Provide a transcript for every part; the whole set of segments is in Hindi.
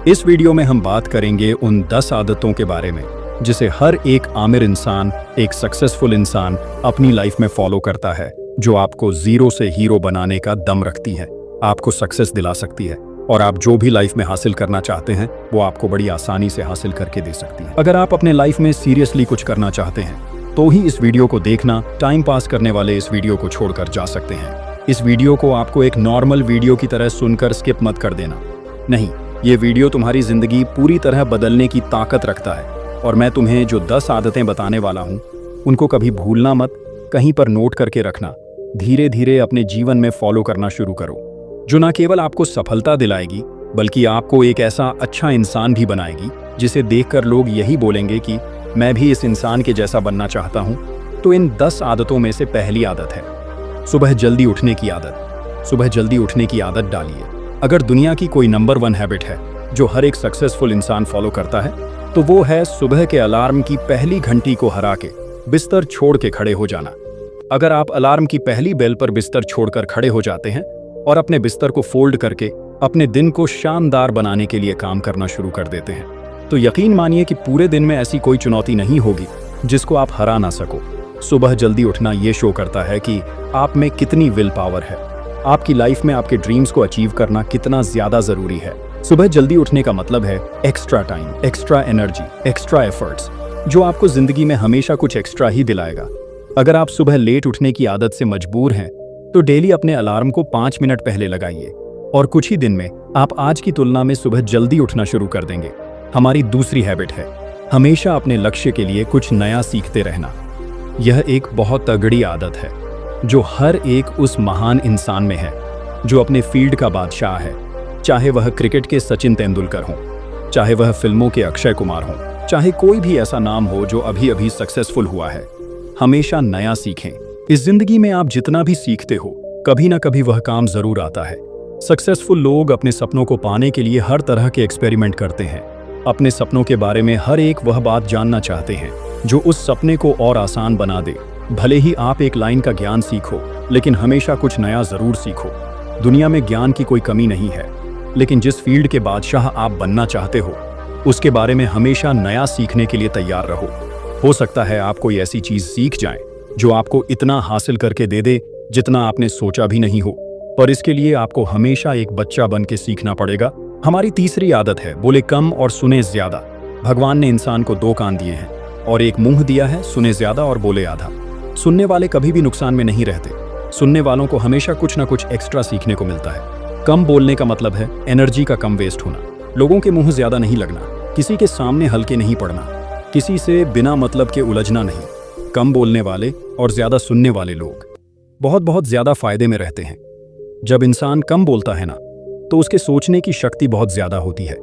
इस वीडियो में हम बात करेंगे उन 10 आदतों के बारे में जिसे हर एक आमिर इंसान, एक सक्सेसफुल इंसान अपनी लाइफ में फॉलो करता है, जो आपको जीरो से हीरो बनाने का दम रखती है, आपको सक्सेस दिला सकती है और आप जो भी लाइफ में हासिल करना चाहते हैं वो आपको बड़ी आसानी से हासिल करके दे सकती है। अगर आप अपने लाइफ में सीरियसली कुछ करना चाहते हैं तो ही इस वीडियो को देखना। टाइम पास करने वाले इस वीडियो को छोड़कर जा सकते हैं। इस वीडियो को आपको एक नॉर्मल वीडियो की तरह सुनकर स्किप मत कर देना। नहीं, ये वीडियो तुम्हारी जिंदगी पूरी तरह बदलने की ताकत रखता है और मैं तुम्हें जो 10 आदतें बताने वाला हूँ उनको कभी भूलना मत, कहीं पर नोट करके रखना। धीरे धीरे अपने जीवन में फॉलो करना शुरू करो, जो न केवल आपको सफलता दिलाएगी बल्कि आपको एक ऐसा अच्छा इंसान भी बनाएगी जिसे देखकर लोग यही बोलेंगे कि मैं भी इस इंसान के जैसा बनना चाहता हूँ। तो इन 10 आदतों में से पहली आदत है सुबह जल्दी उठने की आदत। सुबह जल्दी उठने की आदत डालिए। अगर दुनिया की कोई नंबर 1 हैबिट है जो हर एक सक्सेसफुल इंसान फॉलो करता है तो वो है सुबह के अलार्म की पहली घंटी को हरा के बिस्तर छोड़ के खड़े हो जाना। अगर आप अलार्म की पहली बेल पर बिस्तर छोड़कर खड़े हो जाते हैं और अपने बिस्तर को फोल्ड करके अपने दिन को शानदार बनाने के लिए काम करना शुरू कर देते हैं तो यकीन मानिए कि पूरे दिन में ऐसी कोई चुनौती नहीं होगी जिसको आप हरा ना सको। सुबह जल्दी उठना ये शो करता है कि आप में कितनी विल पावर है, आपकी लाइफ में आपके ड्रीम्स को अचीव करना कितना ज्यादा जरूरी है। सुबह जल्दी उठने का मतलब है extra time, extra energy, extra efforts, जो आपको जिंदगी में हमेशा कुछ एक्स्ट्रा ही दिलाएगा। अगर आप सुबह लेट उठने की आदत से मजबूर हैं तो डेली अपने अलार्म को 5 मिनट पहले लगाइए और कुछ ही दिन में आप आज की तुलना में सुबह जल्दी उठना शुरू कर देंगे। हमारी दूसरी हैबिट है हमेशा अपने लक्ष्य के लिए कुछ नया सीखते रहना। यह एक बहुत तगड़ी आदत है जो हर एक उस महान इंसान में है जो अपने फील्ड का बादशाह है। चाहे वह क्रिकेट के सचिन तेंदुलकर हों, चाहे वह फिल्मों के अक्षय कुमार हों, चाहे कोई भी ऐसा नाम हो जो अभी अभी सक्सेसफुल हुआ है, हमेशा नया सीखें। इस जिंदगी में आप जितना भी सीखते हो कभी ना कभी वह काम जरूर आता है। सक्सेसफुल लोग अपने सपनों को पाने के लिए हर तरह के एक्सपेरिमेंट करते हैं। अपने सपनों के बारे में हर एक वह बात जानना चाहते हैं जो उस सपने को और आसान बना दे। भले ही आप एक लाइन का ज्ञान सीखो लेकिन हमेशा कुछ नया जरूर सीखो। दुनिया में ज्ञान की कोई कमी नहीं है, लेकिन जिस फील्ड के बादशाह आप बनना चाहते हो उसके बारे में हमेशा नया सीखने के लिए तैयार रहो। हो सकता है आप कोई ऐसी चीज सीख जाए जो आपको इतना हासिल करके दे दे जितना आपने सोचा भी नहीं हो, पर इसके लिए आपको हमेशा एक बच्चा बन के सीखना पड़ेगा। हमारी तीसरी आदत है बोले कम और सुने ज्यादा। भगवान ने इंसान को 2 कान दिए हैं और एक मुंह दिया है, सुने ज्यादा और बोले आधा। सुनने वाले कभी भी नुकसान में नहीं रहते। सुनने वालों को हमेशा कुछ ना कुछ एक्स्ट्रा सीखने को मिलता है। कम बोलने का मतलब है एनर्जी का कम वेस्ट होना, लोगों के मुंह ज्यादा नहीं लगना, किसी के सामने हल्के नहीं पड़ना, किसी से बिना मतलब के उलझना नहीं। कम बोलने वाले और ज्यादा सुनने वाले लोग बहुत ज्यादा फायदे में रहते हैं। जब इंसान कम बोलता है ना तो उसके सोचने की शक्ति बहुत ज्यादा होती है।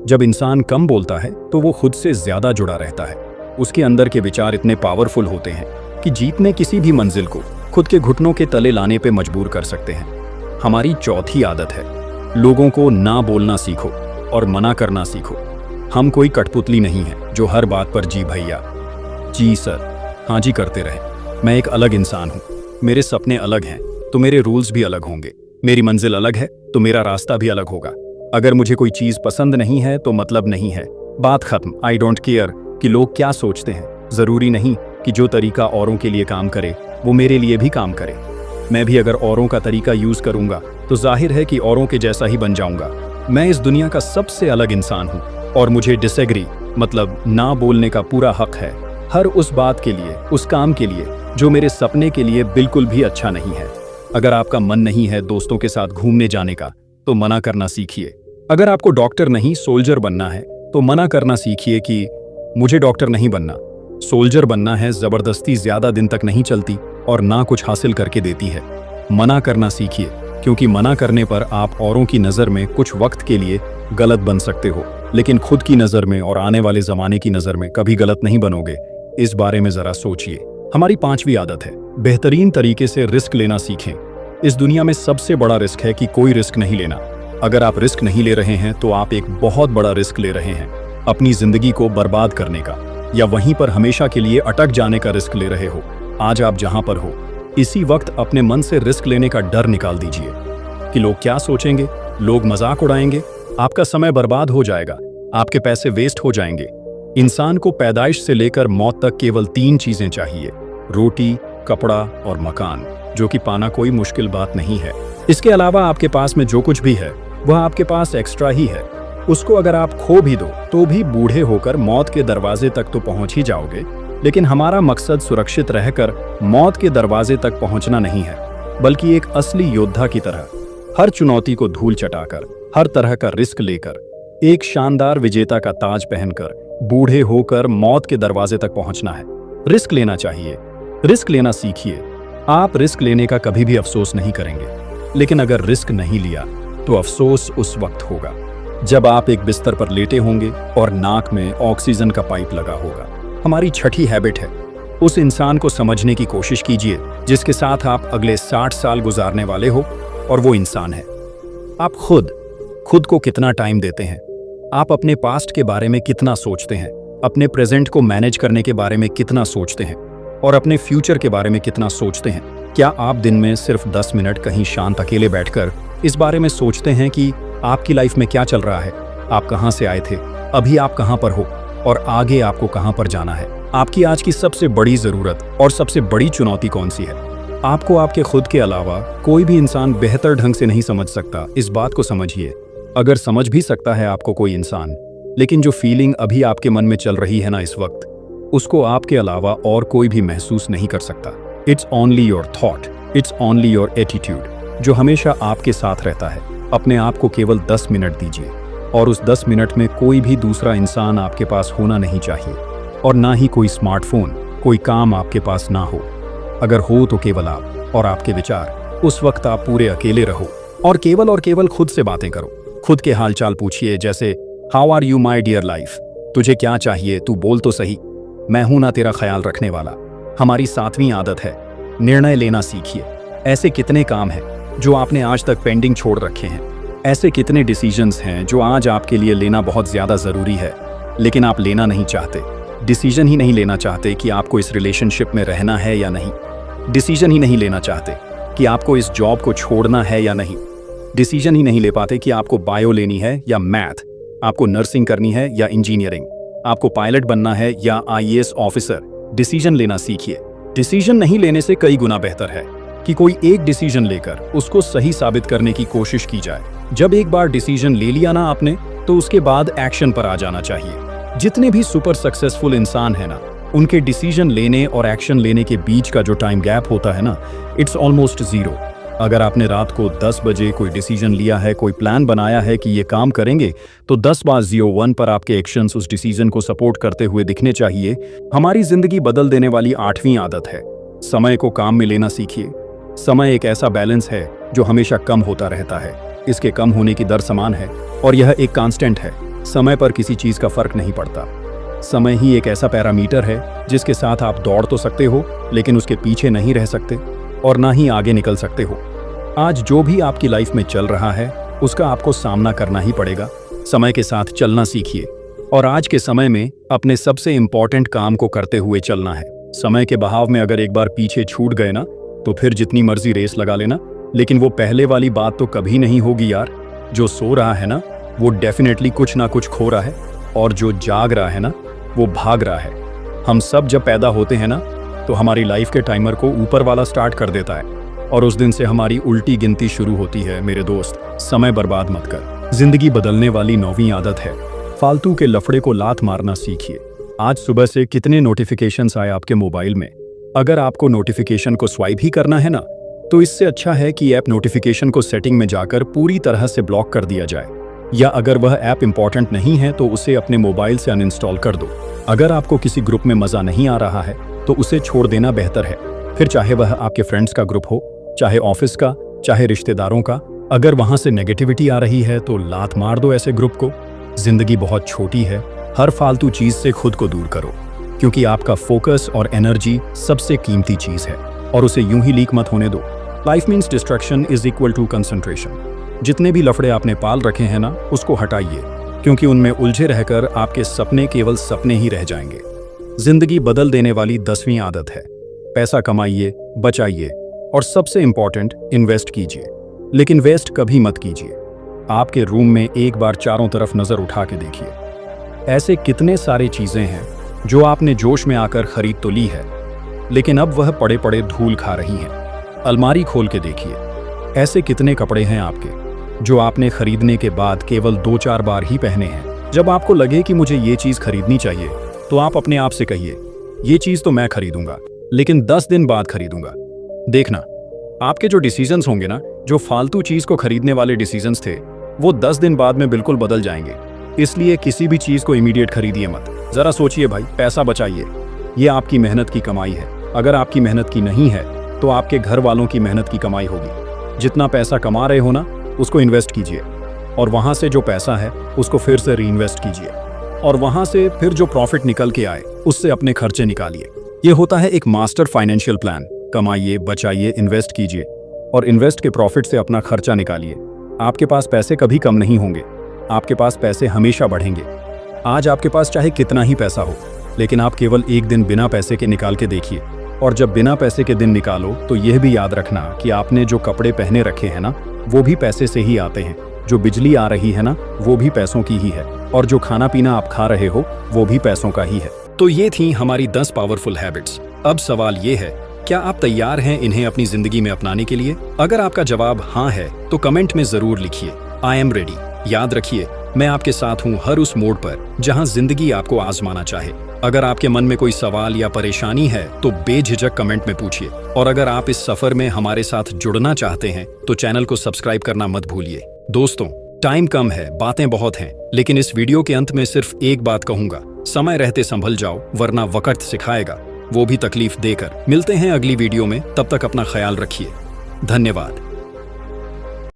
जब इंसान कम बोलता है तो वो खुद से ज्यादा जुड़ा रहता है। उसके अंदर के विचार इतने पावरफुल होते हैं कि जीतने किसी भी मंजिल को खुद के घुटनों के तले लाने पे मजबूर कर सकते हैं। हमारी चौथी आदत है लोगों को ना बोलना सीखो और मना करना सीखो। हम कोई कठपुतली नहीं है जो हर बात पर जी भैया, जी सर, हाँ जी करते रहे। मैं एक अलग इंसान हूँ, मेरे सपने अलग हैं तो मेरे रूल्स भी अलग होंगे, मेरी मंजिल अलग है तो मेरा रास्ता भी अलग होगा। अगर मुझे कोई चीज पसंद नहीं है तो मतलब नहीं है, बात खत्म। आई डोंट केयर कि लोग क्या सोचते हैं। जरूरी नहीं कि जो तरीका औरों के लिए काम करे वो मेरे लिए भी काम करे। मैं भी अगर औरों का तरीका यूज करूंगा तो जाहिर है कि औरों के जैसा ही बन जाऊंगा। मैं इस दुनिया का सबसे अलग इंसान हूं और मुझे डिसएग्री मतलब ना बोलने का पूरा हक है हर उस बात के लिए, उस काम के लिए जो मेरे सपने के लिए बिल्कुल भी अच्छा नहीं है। अगर आपका मन नहीं है दोस्तों के साथ घूमने जाने का तो मना करना सीखिए। अगर आपको डॉक्टर नहीं सोल्जर बनना है तो मना करना सीखिए कि मुझे डॉक्टर नहीं बनना। सोल्जर बनना है जबरदस्ती ज्यादा दिन तक नहीं चलती और ना कुछ हासिल करके देती है। मना करना सीखिए क्योंकि मना करने पर आप औरों की नजर में कुछ वक्त के लिए गलत बन सकते हो, लेकिन खुद की नजर में और आने वाले जमाने की नजर में कभी गलत नहीं बनोगे। इस बारे में जरा सोचिए। हमारी 5वीं आदत है बेहतरीन तरीके से रिस्क लेना सीखें। इस दुनिया में सबसे बड़ा रिस्क है कि कोई रिस्क नहीं लेना। अगर आप रिस्क नहीं ले रहे हैं तो आप एक बहुत बड़ा रिस्क ले रहे हैं, अपनी जिंदगी को बर्बाद करने का या वहीं पर हमेशा के लिए अटक जाने का रिस्क ले रहे हो। आज आप जहां पर हो इसी वक्त अपने मन से रिस्क लेने का डर निकाल दीजिए कि लोग क्या सोचेंगे, लोग मजाक उड़ाएंगे, आपका समय बर्बाद हो जाएगा, आपके पैसे वेस्ट हो जाएंगे। इंसान को पैदाइश से लेकर मौत तक केवल 3 चीजें चाहिए: रोटी, कपड़ा और मकान, जो कि पाना कोई मुश्किल बात नहीं है। इसके अलावा आपके पास में जो कुछ भी है वह आपके पास एक्स्ट्रा ही है। उसको अगर आप खो भी दो तो भी बूढ़े होकर मौत के दरवाजे तक तो पहुंच ही जाओगे। लेकिन हमारा मकसद सुरक्षित रहकर मौत के दरवाजे तक पहुंचना नहीं है, बल्कि एक असली योद्धा की तरह हर चुनौती को धूल चटाकर, हर तरह का रिस्क लेकर, एक शानदार विजेता का ताज पहनकर बूढ़े होकर मौत के दरवाजे तक पहुंचना है। रिस्क लेना चाहिए, रिस्क लेना सीखिए। आप रिस्क लेने का कभी भी अफसोस नहीं करेंगे, लेकिन अगर रिस्क नहीं लिया तो अफसोस उस वक्त होगा जब आप एक बिस्तर पर लेटे होंगे और नाक में ऑक्सीजन का पाइप लगा होगा। हमारी छठी हैबिट है, उस इंसान को समझने की कोशिश कीजिए जिसके साथ आप अगले 60 साल गुजारने वाले हो, और वो इंसान है आप खुद को कितना टाइम देते हैं? आप अपने पास्ट के बारे में कितना सोचते हैं? अपने प्रेजेंट को मैनेज करने के बारे में कितना सोचते हैं? और अपने फ्यूचर के बारे में कितना सोचते हैं? क्या आप दिन में सिर्फ 10 मिनट कहीं शांत अकेले बैठकर इस बारे में सोचते हैं कि आपकी लाइफ में क्या चल रहा है? आप कहां से आए थे, अभी आप कहां पर हो, और आगे आपको कहां पर जाना है? आपकी आज की सबसे बड़ी जरूरत और सबसे बड़ी चुनौती कौन सी है? आपको आपके खुद के अलावा कोई भी इंसान बेहतर ढंग से नहीं समझ सकता, इस बात को समझिए। अगर समझ भी सकता है आपको कोई इंसान, लेकिन जो फीलिंग अभी आपके मन में चल रही है ना इस वक्त, उसको आपके अलावा और कोई भी महसूस नहीं कर सकता। It's only your thought, it's only your attitude, जो हमेशा आपके साथ रहता है। अपने आप को केवल 10 मिनट दीजिए, और उस 10 मिनट में कोई भी दूसरा इंसान आपके पास होना नहीं चाहिए, और ना ही कोई स्मार्टफोन, कोई काम आपके पास ना हो। अगर हो तो केवल आप और आपके विचार। उस वक्त आप पूरे अकेले रहो और केवल खुद से बातें करो। खुद के हालचाल पूछिए, जैसे how are you my dear life, तुझे क्या चाहिए, तू बोल तो सही, मैं हूं ना तेरा ख्याल रखने वाला। हमारी 7वीं आदत है, निर्णय लेना सीखिए। ऐसे कितने काम हैं जो आपने आज तक पेंडिंग छोड़ रखे हैं? ऐसे कितने डिसीजंस हैं जो आज आपके लिए लेना बहुत ज्यादा जरूरी है, लेकिन आप लेना नहीं चाहते? डिसीजन ही नहीं लेना चाहते कि आपको इस रिलेशनशिप में रहना है या नहीं। डिसीजन ही नहीं लेना चाहते कि आपको इस जॉब को छोड़ना है या नहीं। डिसीजन ही नहीं ले पाते कि आपको बायो लेनी है या मैथ, आपको नर्सिंग करनी है या इंजीनियरिंग, आपको पायलट बनना है या आईएएस ऑफिसर। डिसीजन लेना सीखिए। डिसीजन नहीं लेने से कई गुना बेहतर है कि कोई एक डिसीजन लेकर उसको सही साबित करने की कोशिश की जाए। जब एक बार डिसीजन ले लिया ना आपने, तो उसके बाद एक्शन पर आ जाना चाहिए। जितने भी सुपर सक्सेसफुल इंसान है ना, उनके डिसीजन लेने और एक्शन लेने के बीच का जो टाइम गैप होता है ना, इट्स ऑलमोस्ट 0। अगर आपने रात को 10 बजे कोई डिसीजन लिया है, कोई प्लान बनाया है कि ये काम करेंगे, तो 10:01 पर आपके एक्शंस उस डिसीजन को सपोर्ट करते हुए दिखने चाहिए। हमारी जिंदगी बदल देने वाली 8वीं आदत है, समय को काम में लेना सीखिए। समय एक ऐसा बैलेंस है जो हमेशा कम होता रहता है। इसके कम होने की दर समान है, और यह एक कांस्टेंट है। समय पर किसी चीज का फर्क नहीं पड़ता। समय ही एक ऐसा पैरामीटर है जिसके साथ आप दौड़ तो सकते हो, लेकिन उसके पीछे नहीं रह सकते और ना ही आगे निकल सकते हो। आज जो भी आपकी लाइफ में चल रहा है, उसका आपको सामना करना ही पड़ेगा। समय के साथ चलना सीखिए, और आज के समय में अपने सबसे इंपॉर्टेंट काम को करते हुए चलना है। समय के बहाव में अगर एक बार पीछे छूट गए ना, तो फिर जितनी मर्जी रेस लगा लेना, लेकिन वो पहले वाली बात तो कभी नहीं होगी यार। जो सो रहा है ना, वो डेफिनेटली कुछ ना कुछ खो रहा है, और जो जाग रहा है ना, वो भाग रहा है। हम सब जब पैदा होते हैं ना, तो हमारी लाइफ के टाइमर को ऊपर वाला स्टार्ट कर देता है, और उस दिन से हमारी उल्टी गिनती शुरू होती है। मेरे दोस्त, समय बर्बाद मत कर। जिंदगी बदलने वाली 9वीं आदत है, फालतू के लफड़े को लात मारना सीखिए। आज सुबह से कितने नोटिफिकेशंस आए आपके मोबाइल में? अगर आपको नोटिफिकेशन को स्वाइप ही करना है ना, तो इससे अच्छा है कि ऐप नोटिफिकेशन को सेटिंग में जाकर पूरी तरह से ब्लॉक कर दिया जाए, या अगर वह ऐप इंपॉर्टेंट नहीं है तो उसे अपने मोबाइल से अनइंस्टॉल कर दो। अगर आपको किसी ग्रुप में मजा नहीं आ रहा है तो उसे छोड़ देना बेहतर है, फिर चाहे वह आपके फ्रेंड्स का ग्रुप हो, चाहे ऑफिस का, चाहे रिश्तेदारों का। अगर वहां से नेगेटिविटी आ रही है तो लात मार दो ऐसे ग्रुप को। जिंदगी बहुत छोटी है, हर फालतू चीज से खुद को दूर करो, क्योंकि आपका फोकस और एनर्जी सबसे कीमती चीज है, और उसे यूं ही लीक मत होने दो। Life means distraction is equal to concentration. जितने भी लफड़े आपने पाल रखे हैं ना, उसको हटाइए, क्योंकि उनमें उलझे रहकर आपके सपने केवल सपने ही रह जाएंगे। जिंदगी बदल देने वाली 10वीं आदत है, पैसा कमाइए, बचाइए, और सबसे इंपॉर्टेंट, इन्वेस्ट कीजिए। लेकिन वेस्ट कभी मत कीजिए। आपके रूम में एक बार चारों तरफ नजर उठा के देखिए। ऐसे कितने सारे चीजें हैं जो आपने जोश में आकर खरीद तो ली है, लेकिन अब वह पड़े पड़े धूल खा रही हैं। अलमारी खोल के देखिए, ऐसे कितने कपड़े हैं आपके जो आपने खरीदने के बाद केवल 2-4 बार ही पहने हैं। जब आपको लगे कि मुझे ये चीज खरीदनी चाहिए, तो आप अपने आप से कहिए, ये चीज तो मैं खरीदूंगा, लेकिन 10 दिन बाद खरीदूंगा। देखना, आपके जो डिसीजंस होंगे ना, जो फालतू चीज को खरीदने वाले डिसीजंस थे, वो 10 दिन बाद में बिल्कुल बदल जाएंगे। इसलिए किसी भी चीज को इमीडिएट खरीदिए मत। जरा सोचिए भाई, पैसा बचाइए। ये आपकी मेहनत की कमाई है। अगर आपकी मेहनत की नहीं है तो आपके घर वालों की मेहनत की कमाई होगी। जितना पैसा कमा रहे हो ना, उसको इन्वेस्ट कीजिए, और वहां से जो पैसा है उसको फिर से रीइन्वेस्ट कीजिए, और वहां से फिर जो प्रॉफिट निकल के आए उससे अपने खर्चे निकालिए। ये होता है एक मास्टर फाइनेंशियल प्लान। कमाइए, बचाइए, इन्वेस्ट कीजिए, और इन्वेस्ट के प्रॉफिट से अपना खर्चा निकालिए। आपके पास पैसे कभी कम नहीं होंगे, आपके पास पैसे हमेशा बढ़ेंगे। आज आपके पास चाहे कितना ही पैसा हो, लेकिन आप केवल एक दिन बिना पैसे के निकाल के देखिए, और जब बिना पैसे के दिन निकालो तो यह भी याद रखना कि आपने जो कपड़े पहने रखे हैं ना, वो भी पैसे से ही आते हैं। जो बिजली आ रही है ना, वो भी पैसों की ही है, और जो खाना पीना आप खा रहे हो वो भी पैसों का ही है। तो ये थी हमारी 10 पावरफुल हैबिट्स। अब सवाल ये है, क्या आप तैयार हैं इन्हें अपनी जिंदगी में अपनाने के लिए? अगर आपका जवाब हाँ है तो कमेंट में जरूर लिखिए, आई एम रेडी। याद रखिए, मैं आपके साथ हूँ हर उस मोड़ पर जहाँ जिंदगी आपको आजमाना चाहे। अगर आपके मन में कोई सवाल या परेशानी है तो बेझिझक कमेंट में पूछिए, और अगर आप इस सफर में हमारे साथ जुड़ना चाहते हैं तो चैनल को सब्सक्राइब करना मत भूलिए। दोस्तों, टाइम कम है, बातें बहुत हैं, लेकिन इस वीडियो के अंत में सिर्फ एक बात कहूंगा, समय रहते संभल जाओ, वरना वक्त सिखाएगा, वो भी तकलीफ देकर। मिलते हैं अगली वीडियो में, तब तक अपना ख्याल रखिए। धन्यवाद।